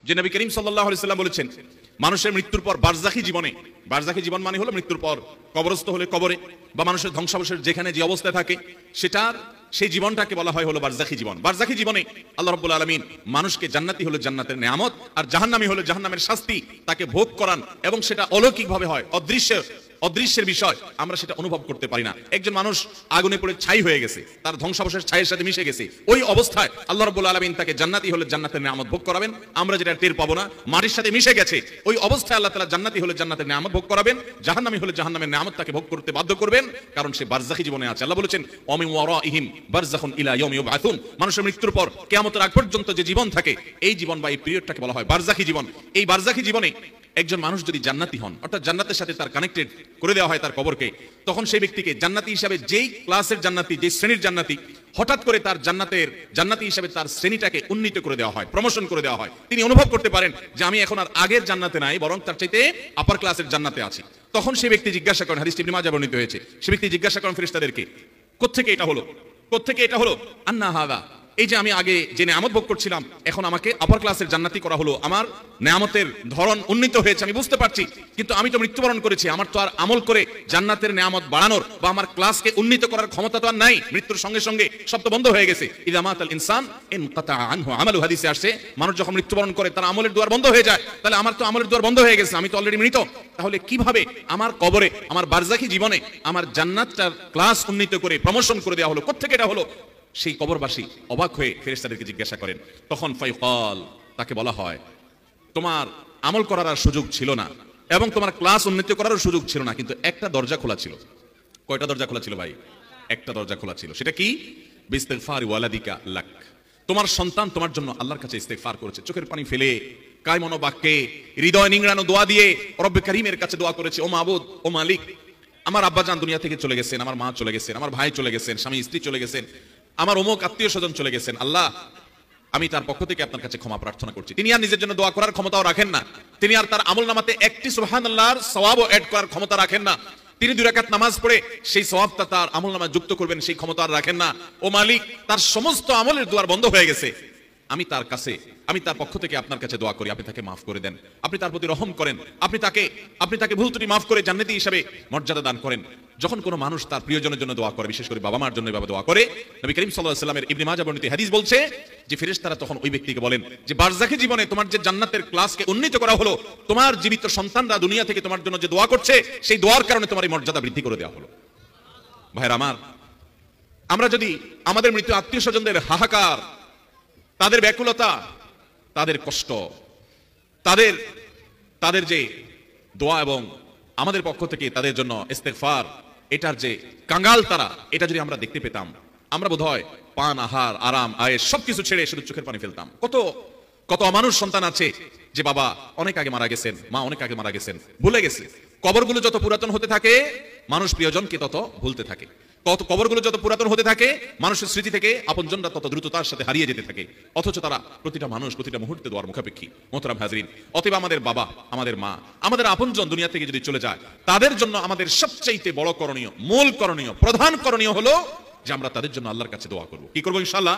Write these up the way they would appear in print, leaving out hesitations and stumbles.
যে নবী করিম সাল্লাল্লাহু আলাইহি সাল্লাম বলেছেন মানুষের মৃত্যুর পর বারজাখী জীবনে, বারজাখী জীবন মানে হলো মৃত্যুর পর কবরস্থ হলে কবরে বা মানুষের ধ্বংসাবশেষ যেখানে যে অবস্থায় থাকে সেটার সেই জীবনটাকে বলা হয় হলো বারজাখী জীবন। বারজাখী জীবনে আল্লাহ রাব্বুল আলামিন মানুষকে জান্নাতি হলো জান্নাতের নেয়ামত আর জাহান্নামী হলো জাহান্নামের শাস্তি তাকে ভোগ করান, এবং সেটা অলৌকিকভাবে হয়, অদৃশ্যের বিষয়, আমরা সেটা অনুভব করতে পারি না। একজন মানুষ আগুনে পড়ে ছাই হয়ে গেছে, তার ধ্বংসাবশেষ ছাইয়ের সাথে মিশে গেছে, ওই অবস্থায় আল্লাহ রাব্বুল আলামিন তাকে জান্নাতি হলে জান্নাতের নেয়ামত ভোগ করাবেন, আমরা যেটা টের পাবো না, মাটির সাথে মিশে গেছে, ওই অবস্থায় আল্লাহ তাআলা জান্নাতি হলে জান্নাতের নেয়ামত ভোগ করাবেন, জাহান্নামী হলে জাহান্নামের নেয়ামত তাকে ভোগ করতে বাধ্য করবেন, কারণ সে বারজাখী জীবনে আছে। আল্লাহ বলেছেন ওয়ামিন ওয়ারাইহিম বারযাখুন ইলা ইয়াউমি ইউবআসুন, মানুষের মৃত্যুর পর কিয়ামতের আগ পর্যন্ত যে জীবন থাকে এই জীবন বা এই পিরিয়ডটাকে বলা হয় বারজাখী জীবন। এই বারজাখী জীবনে একজন মানুষ যদি জান্নাতি হন, অর্থাৎ জান্নাতের সাথে তার কানেক্টেড করে দেওয়া হয় তার কবরকে, তখন সেই ব্যক্তিকে জান্নাতি হিসাবে যেই ক্লাসের জান্নাতি, যেই শ্রেণীর জান্নাতি, হঠাৎ করে তার জান্নাতি হিসাবে তার শ্রেণীটাকে উন্নীত করে দেওয়া হয়, প্রমোশন করে দেওয়া হয়। তিনি অনুভব করতে পারেন যে আমি এখন আর আগের জান্নাতে নাই, বরং তার চাইতে আপার ক্লাসের জান্নাতে আছি। তখন সেই ব্যক্তি জিজ্ঞাসা করেন, হাদিসটি ইবনে মাজাহ বর্ণিত হয়েছে, সেই ব্যক্তি জিজ্ঞাসা করেন ফেরেশতাদেরকে, কোত্থেকে এটা হলো, কোত্থেকে এটা হলো? আন্না হাদা, এই যে আমি আগে যে নেয়ামত ভোগ করছিলাম এখন আমাকে আপার ক্লাসের জান্নাতি করা হলো, আমার নেয়ামতের ধরন উন্নীত হয়েছে, আমি বুঝতে পারছি, কিন্তু আমি তো মৃত্যুবরণ করেছি, আমার তো আর আমল করে জান্নাতের নেয়ামত বাড়ানোর বা আমার ক্লাসকে উন্নীত করার ক্ষমতা তো আর নাই, মৃত্যুর সঙ্গে সঙ্গে সব তো বন্ধ হয়ে গেছে। ইযা মাতাল ইনসান ইনকাতা আনহু আমালু, হাদিসে আসছে মানুষ যখন মৃত্যুবরণ করে তার আমলের দুয়ার বন্ধ হয়ে যায়, তাহলে আমার তো আমলের দুয়ার বন্ধ হয়ে গেছে, আমি তো অলরেডি মৃত, তাহলে কিভাবে আমার কবরে, আমার বারজাখী জীবনে আমার জান্নাতটার ক্লাস উন্নীত করে প্রমোশন করে দেওয়া হলো, কোত্থেকে এটা হলো? সেই কবরবাসী অবাক হয়ে ফেরেশতাদেরকে জিজ্ঞাসা করেন, তখন ফায়কাল, তাকে বলা হয় তোমার আমল করার আর সুযোগ ছিল না এবং তোমার ক্লাস উন্নীত করারও সুযোগ ছিল না, কিন্তু একটা দরজা খোলা ছিল। কয়টা দরজা খোলা ছিল ভাই? একটা দরজা খোলা ছিল। সেটা কি? বিস্তিগফার ওয়ালাদিকা লাক, তোমার সন্তান তোমার জন্য আল্লাহর কাছে ইস্তিগফার করেছে, চোখের পানি ফেলে কায় মনোবাক্যে হৃদয় নিংড়ানো দোয়া দিয়ে রব্বে কারীমের কাছে দোয়া করেছে, ও মাবুদ, ও মালিক, আমার আব্বাজান দুনিয়া থেকে চলে গেছেন, আমার মা চলে গেছেন, আমার ভাই চলে গেছেন, স্বামী স্ত্রী চলে গেছেন, আমার অমুক আত্মীয় স্বজন চলে গেছেন, আল্লাহ আমি তার পক্ষ থেকে আপনার কাছে ক্ষমা প্রার্থনা করছি। তিনি আর নিজের জন্য দোয়া করার ক্ষমতাও রাখেন না, তিনি আর তার আমল নামাতে একটি সুবহানাল্লাহর সওয়াবও অ্যাড করার ক্ষমতা রাখেন না, তিনি 2 রাকাত নামাজ পড়ে সেই সওয়াবটা তার আমল নামায় যুক্ত করবেন সেই ক্ষমতা আর রাখেন না। ও মালিক, তার সমস্ত আমলের দুয়ার বন্ধ হয়ে গেছে, আমি তার পক্ষ থেকে আপনার কাছে দোয়া করি, আপনি তাকে মাফ করে দেন, আপনি তার প্রতি রহম করেন, আপনি তাকে ভুল ত্রুটি মাফ করে জান্নাতি হিসেবে মর্যাদা দান করেন। যখন কোনো মানুষ তার প্রিয়জনের জন্য দোয়া করে, বিশেষ করে বাবা মার জন্য এভাবে দোয়া করে, নবী করিম সাল্লাল্লাহু আলাইহি ওয়াসাল্লামের ইবনে মাজাহ বর্ণিত হাদিস বলছে যে ফেরেশতারা তখন ওই ব্যক্তিকে বলেন যে বারজাখী জীবনে তোমার যে জান্নাতের ক্লাসকে উন্নীত করা হলো, তোমার জীবিত সন্তানরা দুনিয়া থেকে তোমার জন্য যে দোয়া করছে সেই দোয়ার কারণে তোমার এই মর্যাদা বৃদ্ধি করে দেওয়া হলো। ভাইরা আমার, আমরা যদি আমাদের মৃত আত্মীয় স্বজনদের হাহাকার, তাদের ব্যাকুলতা, তাদের কষ্ট, তাদের যে দোয়া এবং আমাদের পক্ষ থেকে তাদের জন্য ইস্তেগফার, এটার যে কাঙ্গাল তারা, এটা যদি আমরা দেখতে পেতাম, আমরা বোধহয় পান, আহার, আরাম, আয়েশ সবকিছু ছেড়ে শুধু চোখের পানি ফেলতাম। কত অমানুষ সন্তান আছে যে বাবা অনেক আগে মারা গেছেন, মা অনেক আগে মারা গেছেন, ভুলে গেছে। কবরগুলো যত পুরাতন হতে থাকে মানুষ প্রিয়জনকে তত ভুলতে থাকে, কবরগুলো যত পুরাতন হতে থাকে মানুষের স্মৃতি থেকে আপনজনরা তত দ্রুততার সাথে হারিয়ে যেতে থাকে, অথচ তারা প্রতিটা মানুষ প্রতিটা মুহূর্তে দোয়ার মুখাপেক্ষী। মোহতারাম হাজরিন, অতএব আমাদের বাবা, আমাদের মা, আমাদের আপনজন দুনিয়া থেকে যদি চলে যায়, তাদের জন্য আমাদের সবচেয়ে বড় করণীয়, মূল করণীয়, প্রধান করণীয় হলো যে আমরা তাদের জন্য আল্লাহর কাছে দোয়া করব। কি করবো? ইনশাআল্লাহ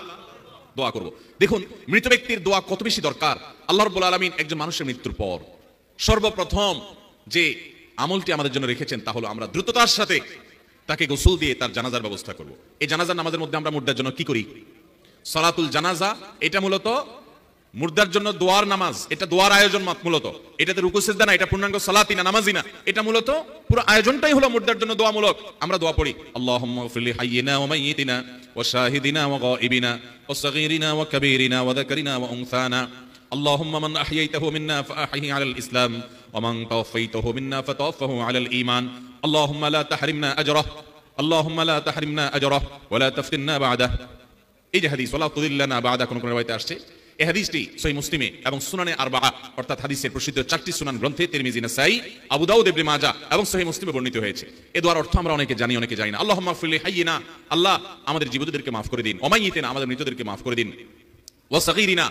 দোয়া করব। দেখুন মৃত ব্যক্তির দোয়া কত বেশি দরকার। আল্লাহ রাব্বুল আলামিন একজন মানুষের মৃত্যুর পর সর্বপ্রথম যে আমলটি আমাদের জন্য রেখেছেন তা হলো আমরা দ্রুততার সাথে তাকে গোসল দিয়ে তার জানাজার ব্যবস্থা করব। এই জানাজার নামাজের মধ্যে আমরা মুর্দার জন্য কি করি? সালাতুল জানাজা, এটা মূলত মুর্দার জন্য দোয়ার নামাজ, এটা দোয়ার আয়োজন মূলত, এটাতে রুকু সিজদা না, এটা পূর্ণাঙ্গ সালাতই না, নামাজই না, এটা মূলত পুরো আয়োজনটাই হলো মুর্দার জন্য দোয়ামূলক। আমরা দোয়া পড়ি, আল্লাহুম্মা গফির লি হাইয়িনা ওয়া মাইয়িতিনা ওয়া শাহিদিনা ওয়া গায়িবিনা ওয়া সাগীরিনা ওয়া কাবীরিনা ওয়া যাকারিনা ওয়া উনসানা, আল্লাহুম্মা মান আহইয়াইতাহু মিন্না ফাআহইহি আলাল ইসলাম ওয়া মান তাওফাইতাহু মিন্না ফাতাওফাহু আলাল ঈমান, আল্লাহুম্মা লা তাহরিমনা আজরাহু, আল্লাহুম্মা লা তাহরিমনা আজরাহু ওয়া লা তাফতিননা বা'দাহু। এই যে হাদিস, ওয়া লা তুদিল্লানা বা'দা, কোন riwayate আসছে। এই হাদিসটি সহিহ মুসলিমে এবং সুনানে আরবাআ অর্থাৎ হাদিসের প্রসিদ্ধ 4টি সুনান গ্রন্থে তিরমিজি, নাসাঈ, আবু দাউদ, ইবনে মাজাহ এবং সহিহ মুসলিমে বর্ণিত হয়েছে। এই দোয়ার অর্থ আমরা অনেকে জানি, অনেকে জানি না। আল্লাহুম্মা গফির লি হাইয়িনা, আল্লাহ আমাদের জীবিতদেরকে maaf করে দিন, ওয়া মাইয়িতিনা, আমাদের মৃতদেরকে maaf করে দিন, ওয়া সাগীরিনা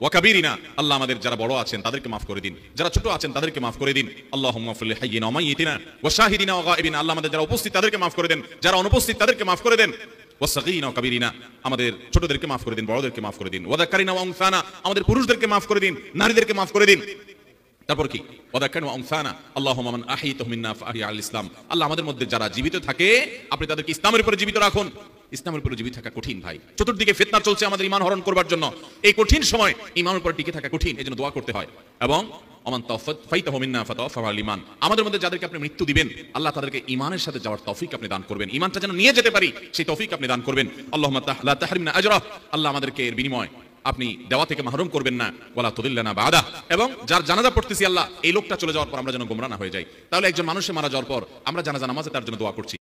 ওয়া কাবীরিনা, আল্লাহ আমাদের যারা বড় আছেন তাদেরকে maaf করে দিন, যারা ছোট আছেন তাদেরকে maaf করে দিন। আল্লাহুম্মা গফির লি হাইয়িনা ওয়া মাইয়িতিনা ওয়া শাহিদিনা ওয়া গায়িবিনা, আল্লাহ আমাদের যারা উপস্থিত তাদেরকে maaf করে দেন, যারা অনুপস্থিত তাদেরকে maaf করে দেন। ওয়াসসাগীরিনা ওয়া কাবীরিনা, আমাদের ছোটদেরকে মাফ করে দিন, বড়দেরকে মাফ করে দিন। ওয়াযাক্কারিনা ওয়া উনসানা, আমাদের পুরুষদেরকে মাফ করে দিন, নারীদেরকে মাফ করে দিন। তারপর কি? ওয়াযাক্কারিনা ওয়া উনসানা আল্লাহুম্মা মান আহইতাহু মিন্না ফাআহইয়া আল ইসলাম, আল্লাহ আমাদের মধ্যে যারা জীবিত থাকে আপনি তাদেরকে ইসলামের উপরে জীবিত রাখুন। ইসলামের উপরে জীবিত থাকা কঠিন ভাই, চতুর্দিকে ফিতনা চলছে আমাদের ঈমান হরণ করবার জন্য। এই কঠিন সময় ঈমানের উপরে টিকে থাকা কঠিন, এজন্য দোয়া করতে হয়। এবং ওমান তাওফাইতাহু মিন্না ফাতাওয়াফাহু আল ঈমান, আমাদের মধ্যে যাদেরকে আপনি মৃত্যু দিবেন আল্লাহ তাদেরকে ঈমানের সাথে যাওয়ার তৌফিক আপনি দান করবেন, ঈমানটা যেন নিয়ে যেতে পারি সেই তৌফিক আপনি দান করবেন। আল্লাহুম্মা লা তাহরিমনা আজরা, আল্লাহ আমাদেরকে এর বিনিময় আপনি দেওয়া থেকে মাহরুম করবেন না। ওয়ালা তুদিল্লানা বাদা, এবং যার জানাজা পড়তেছি আল্লাহ এই লোকটা চলে যাওয়ার পর আমরা যেন গোমরাহ না হয়ে যাই। তাহলে একজন মানুষে মারা যাওয়ার পর আমরা জানাজা নামাজে তার জন্য দোয়া করছি।